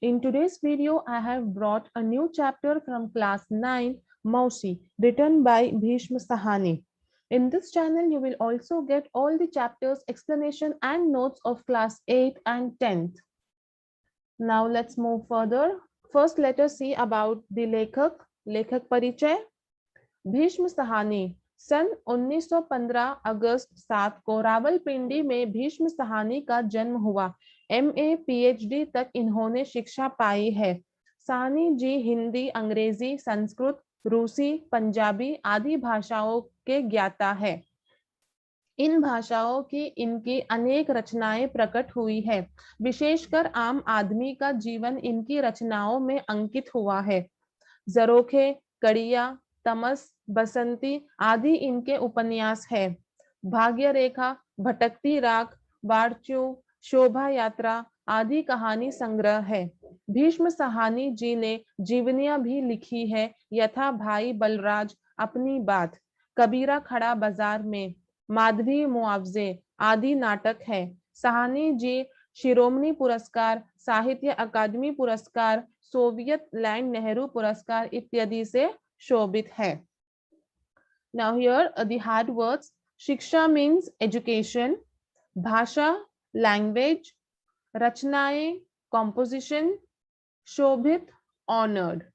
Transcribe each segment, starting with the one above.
In today's video, I have brought a new chapter from class 9, MAUSI, written by Bhishma Sahani. In this channel, you will also get all the chapters, explanation and notes of class 8 and 10th. Now let's move further. First, let us see about the Lekhak Parichay. Bhishma Sahani सन 1915 अगस्त 7 को रावलपिंडी में भीष्म सहानी का जन्म हुआ। MA PhD तक इन्होंने शिक्षा पाई है। सहानी जी हिंदी, अंग्रेजी, संस्कृत, रूसी, पंजाबी आदि भाषाओं के ज्ञाता है। इन भाषाओं की इनकी अनेक रचनाएं प्रकट हुई है। विशेषकर आम आदमी का जीवन इनकी रचनाओं में अंकित हुआ है। जरोखे, कड़िया, तमस, बसंती आदि इनके उपन्यास है। भाग्य रेखा, भटकती राख, वारचू, शोभा यात्रा आदि कहानी संग्रह है। भीष्म सहानी जी ने जीवनियां भी लिखी है, यथा भाई बलराज, अपनी बात, कबीरा खड़ा बाजार में, माधवी मुआवजे आदि नाटक है। सहानी जी शिरोमणि पुरस्कार, साहित्य अकादमी पुरस्कार, सोवियत लैंड नेहरू पुरस्कार इत्यादि से शोभित है। Now here the hard words. शिक्षा means education, भाषा language, रचनाएं composition, Shobhit honored.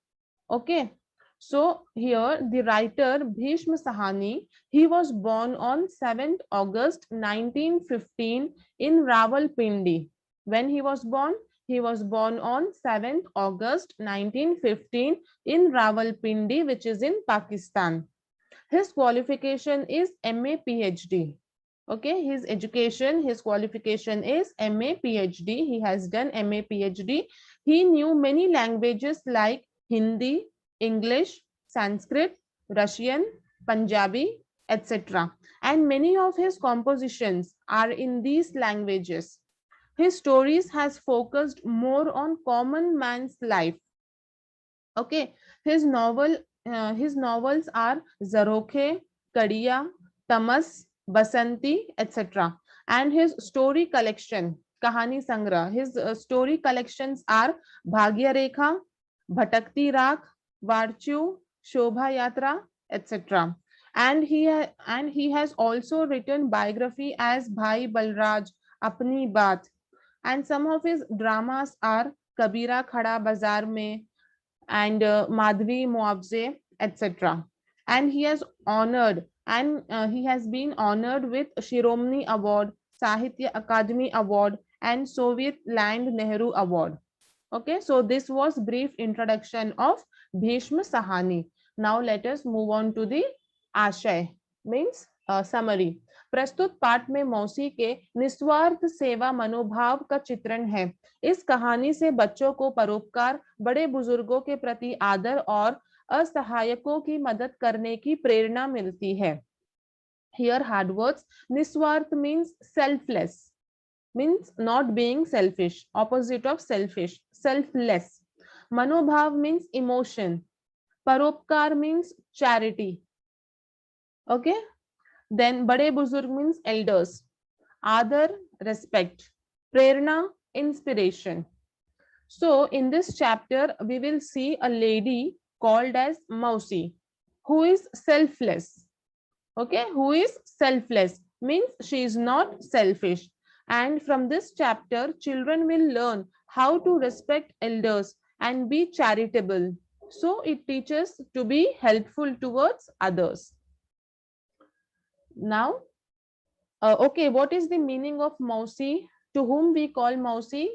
Okay. So here the writer Bhishma Sahani, he was born on 7th August 1915 in Rawalpindi. When he was born? He was born on 7th August 1915 in Rawalpindi, which is in Pakistan. His qualification is MA PhD. Okay, his education, his qualification is MA PhD. He has done MA PhD. He knew many languages like Hindi, English, Sanskrit, Russian, Punjabi, etc. And many of his compositions are in these languages. His stories has focused more on common man's life. Okay, his novels are Zarokhe, Kadiya, Tamas, Basanti, etc. And his story collection, Kahani Sangra, his story collections are Bhagya Rekha, Bhatakti Rakh, Varchu, Shobha Yatra, etc. And he has also written biography as Bhai Balraj, Apni Baat. And some of his dramas are Kabira Khada Bazaar Mein and Madhvi Muavze, etc. And he has been honored with Shiromni Award, Sahitya Akademi Award, and Soviet Land Nehru Award. Okay, so this was brief introduction of Bhishma Sahani. Now let us move on to the Ashay, means summary. प्रस्तुत पाठ में मौसी के निस्वार्थ सेवा मनोभाव का चित्रण है। इस कहानी से बच्चों को परोपकार, बड़े बुजुर्गों के प्रति आदर और असहायकों की मदद करने की प्रेरणा मिलती है। Here hard words. निस्वार्थ means selfless, means not being selfish, opposite of selfish, selfless. मनोभाव means emotion. परोपकार means charity. Okay. Then बड़े बुजुर्ग means elders. Adar, respect. Prerna, inspiration. So in this chapter, we will see a lady called as MAUSI, who is selfless. Okay, who is selfless means she is not selfish. And from this chapter, children will learn how to respect elders and be charitable. So it teaches to be helpful towards others. Now, okay, what is the meaning of MAUSI? To whom we call MAUSI?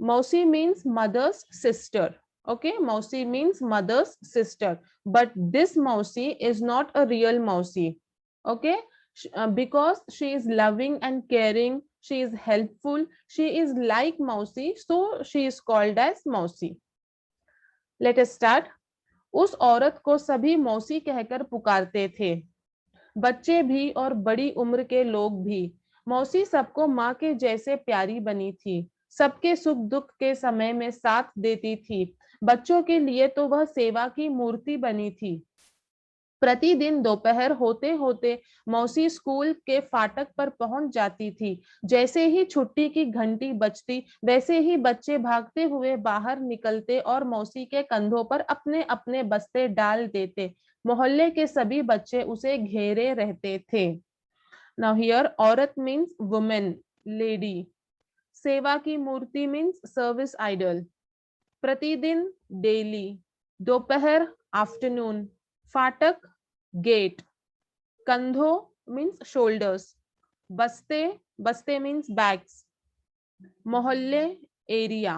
MAUSI means mother's sister. Okay, MAUSI means mother's sister. But this MAUSI is not a real MAUSI. Okay, because she is loving and caring, she is helpful, she is like MAUSI, so she is called as MAUSI. Let us start. उस औरत को सभी मौसी कहकर पुकारते थे, बच्चे भी और बड़ी उम्र के लोग भी। मौसी सबको माँ के जैसे प्यारी बनी थी, सबके सुख दुख के समय में साथ देती थी। बच्चों के लिए तो वह सेवा की मूर्ति बनी थी। प्रतिदिन दोपहर होते होते मौसी स्कूल के फाटक पर पहुंच जाती थी। जैसे ही छुट्टी की घंटी बजती वैसे ही बच्चे भागते हुए बाहर निकलते और मौसी के कंधों पर अपने अपने बस्ते डाल देते। मोहल्ले के सभी बच्चे उसे घेरे रहते थे। नाउ हियर औरत मीन्स वुमेन, लेडी। सेवा की मूर्ति मीन्स सर्विस आइडल। प्रतिदिन, डेली। दोपहर, आफ्टरनून। फाटक, गेट। कंधो मीन्स शोल्डर्स। बस्ते, बस्ते मीन्स बैग्स। मोहल्ले, area.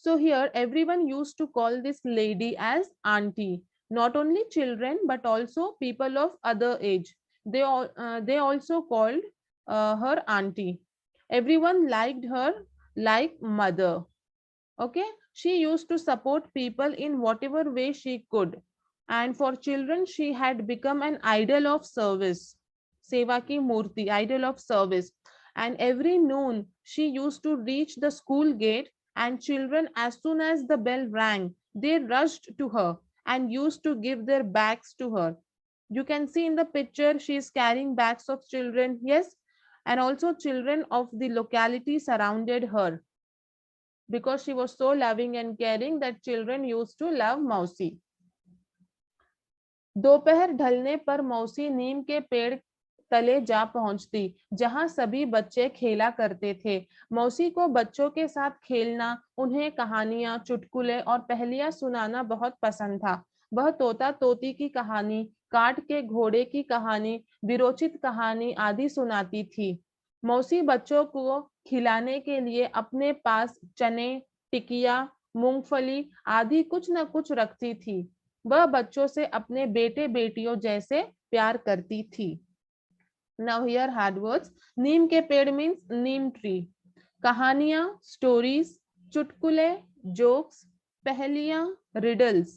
So here everyone used to call this lady as auntie. Not only children but also people of other age. They also called her auntie. Everyone liked her like mother. Okay, she used to support people in whatever way she could, and for children she had become an idol of service. Seva ki murti, idol of service. And every noon she used to reach the school gate, and children, as soon as the bell rang, they rushed to her and used to give their bags to her. You can see in the picture she is carrying bags of children, yes, and also children of the locality surrounded her because she was so loving and caring that children used to love Mausi. दोपहर ढलने पर मौसी नीम के पेड़ तले जा पहुंचती जहां सभी बच्चे खेला करते थे। मौसी को बच्चों के साथ खेलना, उन्हें कहानियां, चुटकुले और पहेलियां सुनाना बहुत पसंद था। वह तोता तोती की कहानी, काठ के घोड़े की कहानी, विरोचित कहानी आदि सुनाती थी। मौसी बच्चों को खिलाने के लिए अपने पास चने, टिकिया, मूंगफली आदि कुछ न कुछ रखती थी। वह बच्चों से अपने बेटे बेटियों जैसे प्यार करती थी। Now here hard words. नीम के पेड़ मीन्स नीम ट्री। कहानियां, स्टोरीज। चुटकुले, जोक्स। पहेलियां, रिडल्स।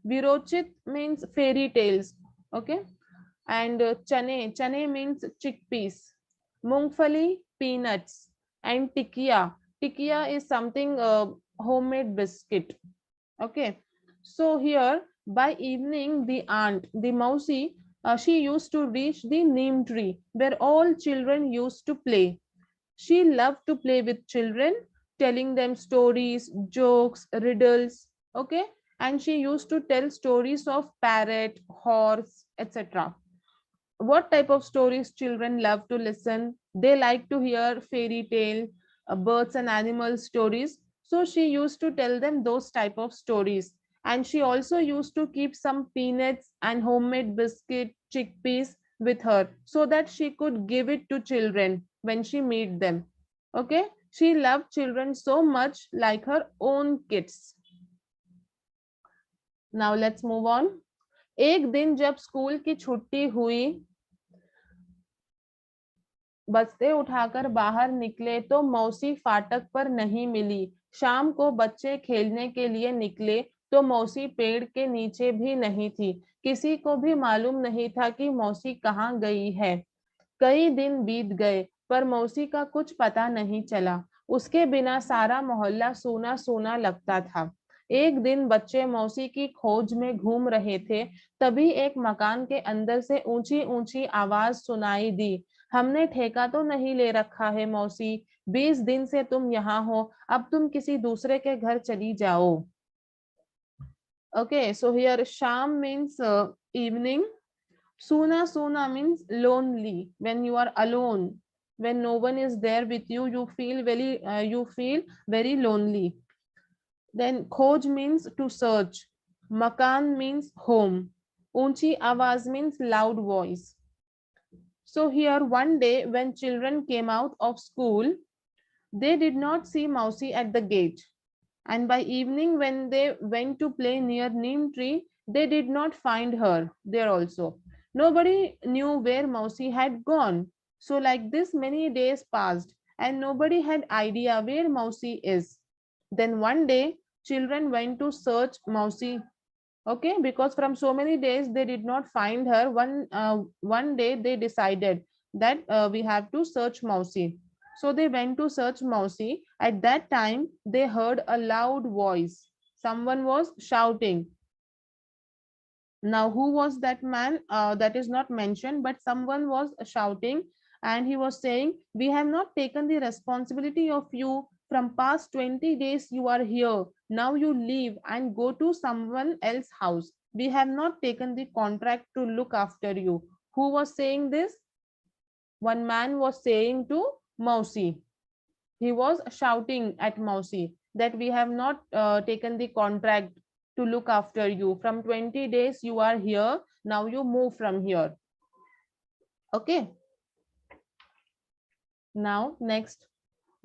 विरोचित means fairy tales. Okay. And chane, chane means chickpeas. मूंगफली, peanuts. And tikiya, tikiya is something homemade biscuit. Okay. So here, by evening, the aunt, the Mausi, she used to reach the neem tree where all children used to play. She loved to play with children, telling them stories, jokes, riddles. Okay, and she used to tell stories of parrot, horse, etc. What type of stories children love to listen? They like to hear fairy tale, birds and animal stories. So she used to tell them those type of stories. And she also used to keep some peanuts and homemade biscuit, chickpeas with her so that she could give it to children when she meet them. Okay, she loved children so much like her own kids. Now let's move on. एक दिन जब school की छुट्टी हुई, बस्ते उठाकर बाहर निकले तो मौसी फाटक पर नहीं मिली। शाम को बच्चे खेलने के लिए निकले तो मौसी पेड़ के नीचे भी नहीं थी। किसी को भी मालूम नहीं था कि मौसी कहाँ गई है। कई दिन बीत गए पर मौसी का कुछ पता नहीं चला। उसके बिना सारा मोहल्ला सूना सूना लगता था। एक दिन बच्चे मौसी की खोज में घूम रहे थे, तभी एक मकान के अंदर से ऊंची ऊंची आवाज सुनाई दी। हमने ठेका तो नहीं ले रखा है मौसी, 20 दिन से तुम यहाँ हो, अब तुम किसी दूसरे के घर चली जाओ। ओके, सो हियर शाम means evening. Suna Suna means lonely. When you are alone, when no one is there with you, you feel very lonely. Then khoj means to search. Makan means home. Unchi awaz means loud voice. So here one day when children came out of school, they did not see Mausi at the gate. And by evening when they went to play near Neem tree, they did not find her there also. Nobody knew where Mausi had gone. So like this many days passed and nobody had idea where Mausi is. Then one day children went to search Mausi. Okay, because from so many days they did not find her. One day they decided that we have to search Mausi. So they went to search Mausi. At that time they heard a loud voice. Someone was shouting, Now who was that man? That is not mentioned, but someone was shouting, and he was saying, we have not taken the responsibility of you. From past 20 days you are here. Now you leave and go to someone else's house. We have not taken the contract to look after you. Who was saying this? One man was saying to Mausi. He was shouting at Mausi that we have not taken the contract to look after you. From 20 days you are here. Now you move from here. Okay. Now next.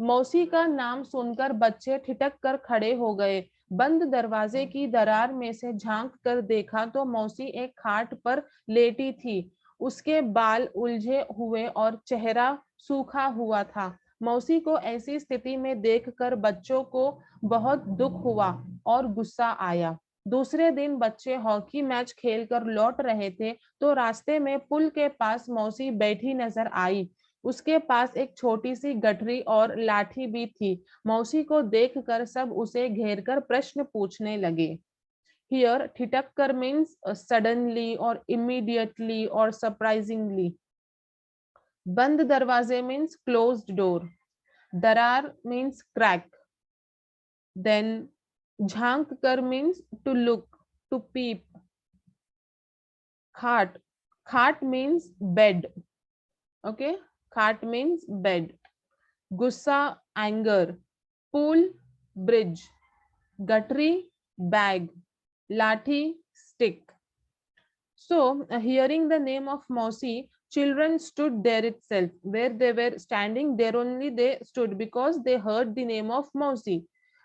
मौसी का नाम सुनकर बच्चे ठिठक कर खड़े हो गए। बंद दरवाजे की दरार में से झांक कर देखा तो मौसी एक खाट पर लेटी थी। उसके बाल उलझे हुए और चेहरा सूखा हुआ था। मौसी को ऐसी स्थिति में देखकर बच्चों को बहुत दुख हुआ और गुस्सा आया। दूसरे दिन बच्चे हॉकी मैच खेलकर लौट रहे थे तो रास्ते में पुल के पास मौसी बैठी नजर आई। उसके पास एक छोटी सी गठरी और लाठी भी थी। मौसी को देखकर सब उसे घेरकर प्रश्न पूछने लगे। हियर ठिठक्कर मीन्स सडनली और इमीडिएटली और सरप्राइजिंगली। बंद दरवाजे मीन्स क्लोज्ड डोर। दरार मीन्स क्रैक। देन झांक कर means to look, to peep. खाट, खाट मीन्स बेड। ओके, खाट means bed. Gussa, anger. Pool, bridge. Guttery, bag. Lathi, stick. So, hearing the name of Mausi, children stood there itself. Where they were standing, there only they stood because they heard the name of Mausi.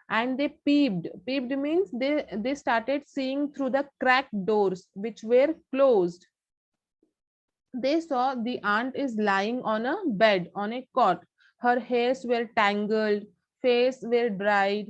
And they peeped. Peeped means they started seeing through the cracked doors which were closed. They saw the aunt is lying on a bed, on a cot. Her hairs were tangled, face were dried.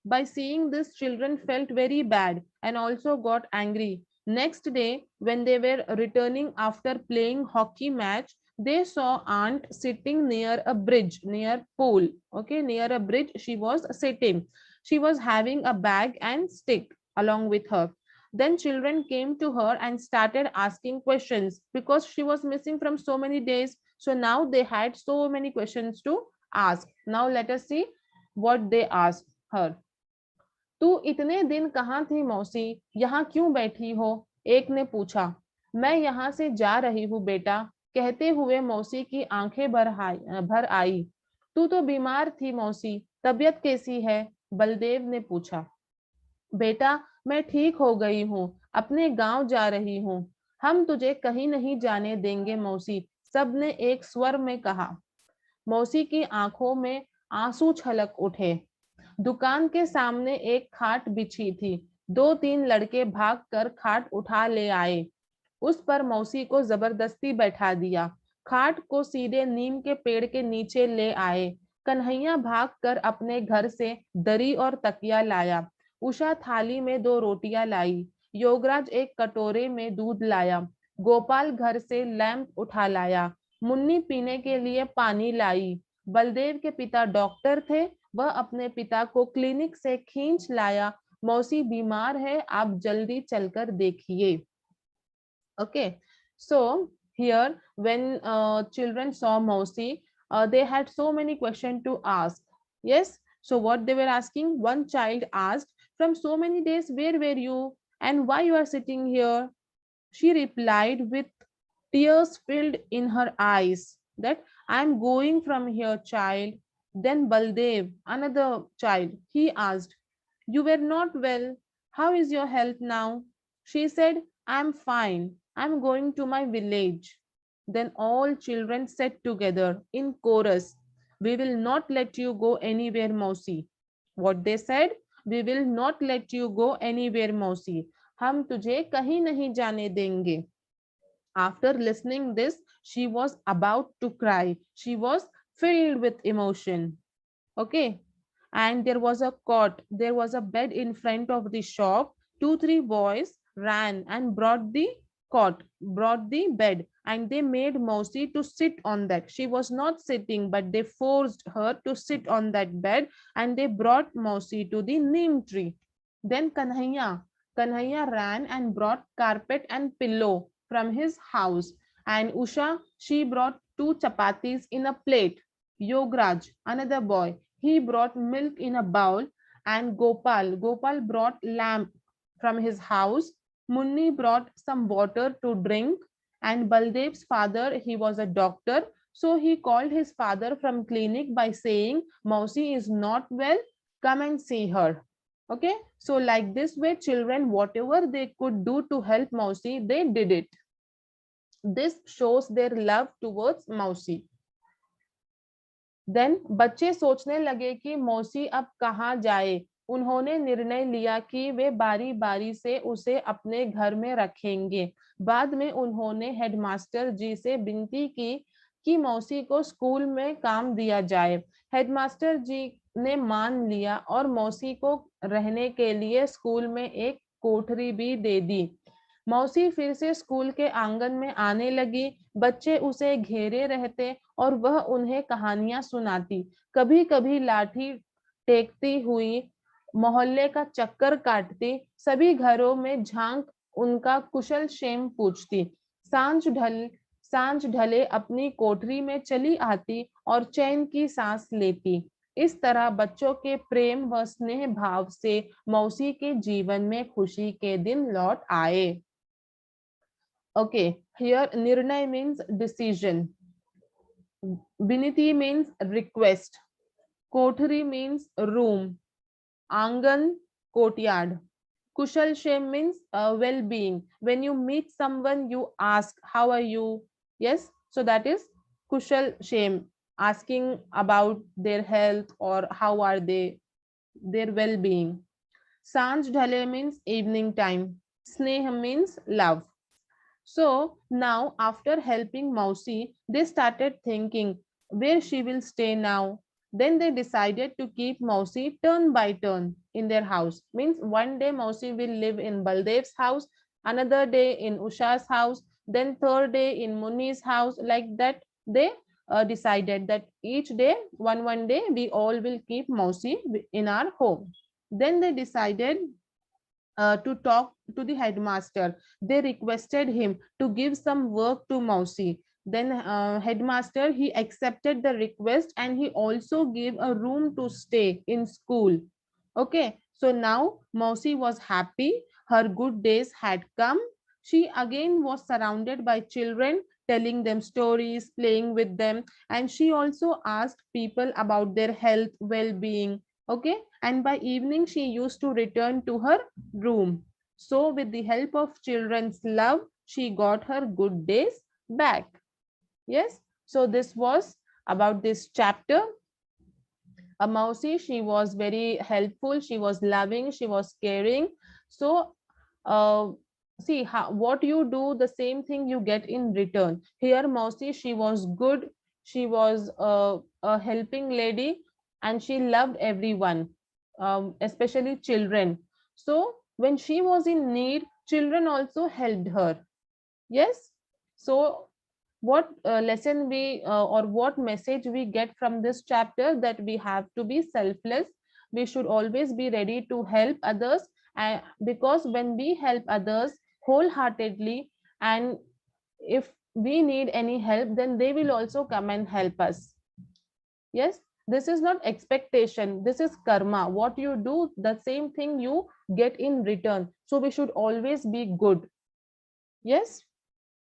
By seeing this, children felt very bad and also got angry. Next day, when they were returning after playing hockey match, they saw aunt sitting near a bridge, near pool. Okay, near a bridge, she was sitting. She was having a bag and stick along with her. Then children came to her and started asking questions because she was missing from so many days. So now they had so many questions to ask. Now let us see what they asked her. तू इतने दिन कहाँ थी मौसी, यहाँ क्यों बैठी हो? एक ने पूछा। मैं यहाँ से जा रही हूँ बेटा, कहते हुए मौसी की आंखें भर आई। तू तो बीमार थी मौसी, तबीयत कैसी है? बलदेव ने पूछा। बेटा मैं ठीक हो गई हूँ, अपने गांव जा रही हूँ। हम तुझे कहीं नहीं जाने देंगे मौसी, सबने एक स्वर में कहा। मौसी की आंखों में आंसू छलक उठे। दुकान के सामने एक खाट बिछी थी। दो तीन लड़के भागकर खाट उठा ले आए। उस पर मौसी को जबरदस्ती बैठा दिया। खाट को सीधे नीम के पेड़ के नीचे ले आए। कन्हैया भागकर अपने घर से दरी और तकिया लाया। उषा थाली में दो रोटियां लाई। योगराज एक कटोरे में दूध लाया। गोपाल घर से लैंप उठा लाया। मुन्नी पीने के लिए पानी लाई। बलदेव के पिता डॉक्टर थे, वह अपने पिता को क्लिनिक से खींच लाया। मौसी बीमार है, आप जल्दी चलकर देखिए। Okay, so here when children saw Mausi, they had so many questions to ask. Yes, so what they were asking, one child asked, from so many days, where were you and why you are sitting here? She replied with tears filled in her eyes that I am going from here, child. Then Baldev, another child, he asked, you were not well. How is your health now? She said, I am fine. I am going to my village. Then all children said together in chorus, we will not let you go anywhere, Mausi. What they said? We will not let you go anywhere, Mausi. हम तुझे कहीं नहीं जाने देंगे. After listening this, she was about to cry. She was filled with emotion. Okay. And there was a cot, there was a bed in front of the shop. Two, three boys ran and brought the cot, brought the bed, and they made Mausi to sit on that. She was not sitting, but they forced her to sit on that bed and they brought Mausi to the neem tree. Then Kanhaiya, Kanhaiya ran and brought carpet and pillow from his house. And Usha, she brought two chapatis in a plate. Yograj, another boy, he brought milk in a bowl. And Gopal brought lamb from his house. Munni brought some water to drink. And Baldev's father, he was a doctor. So he called his father from clinic by saying, Mausi is not well, come and see her. Okay, so like this way, children, whatever they could do to help Mausi, they did it. This shows their love towards Mausi. Then बच्चे सोचने लगे कि मौसी अब कहाँ जाए। उन्होंने निर्णय लिया कि वे बारी बारी से उसे अपने घर में रखेंगे। बाद में उन्होंने हेडमास्टर जी से विनती की कि मौसी को स्कूल में काम दिया जाए। हेडमास्टर जी ने मान लिया और मौसी को रहने के लिए स्कूल में एक कोठरी भी दे दी। मौसी फिर से स्कूल के आंगन में आने लगी। बच्चे उसे घेरे रहते और वह उन्हें कहानियां सुनाती। कभी कभी लाठी टेकती हुई मोहल्ले का चक्कर काटती। सभी घरों में झांक उनका कुशल क्षेम पूछती। सांझ ढले अपनी कोठरी में चली आती और चैन की सांस लेती। इस तरह बच्चों के प्रेम व स्नेह भाव से मौसी के जीवन में खुशी के दिन लौट आए। Okay, here Nirnay means decision. Biniti means request. Kothari means room. Angan, courtyard. Kushal Shem means well-being. When you meet someone, you ask, how are you? Yes, so that is Kushal Shem, asking about their health or how are they, their well-being. Sanj Dhale means evening time. Sneh means love. So now, after helping Mausi, they started thinking where she will stay now. Then they decided to keep Mausi turn by turn in their house. Means one day Mausi will live in Baldev's house, another day in Usha's house, then third day in Muni's house. Like that, they decided that each day, one day, we all will keep Mausi in our home. Then they decided to talk to the headmaster. They requested him to give some work to Mausi. Then headmaster, he accepted the request and he also gave a room to stay in school. Okay, so now Mausi was happy. Her good days had come. She again was surrounded by children, telling them stories, playing with them, and she also asked people about their health, well-being. Okay, and by evening she used to return to her room. So with the help of children's love, she got her good days back. Yes, so this was about this chapter. Mausi, she was very helpful, she was loving, she was caring. So uh, see how, what you do, the same thing you get in return. Here Mausi, she was good, she was a helping lady, and she loved everyone, especially children. So when she was in need, children also helped her. Yes, so what lesson we or what message we get from this chapter, that we have to be selfless. We should always be ready to help others, because when we help others wholeheartedly, and if we need any help, then they will also come and help us. Yes, this is not expectation, this is karma. What you do, the same thing you get in return. So we should always be good. Yes.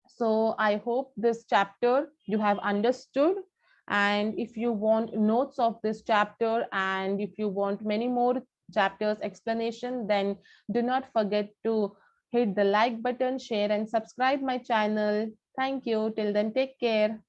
So I hope this chapter you have understood. And if you want notes of this chapter, and if you want many more chapters explanation, then do not forget to hit the like button, share and subscribe my channel. Thank you. Till then, take care.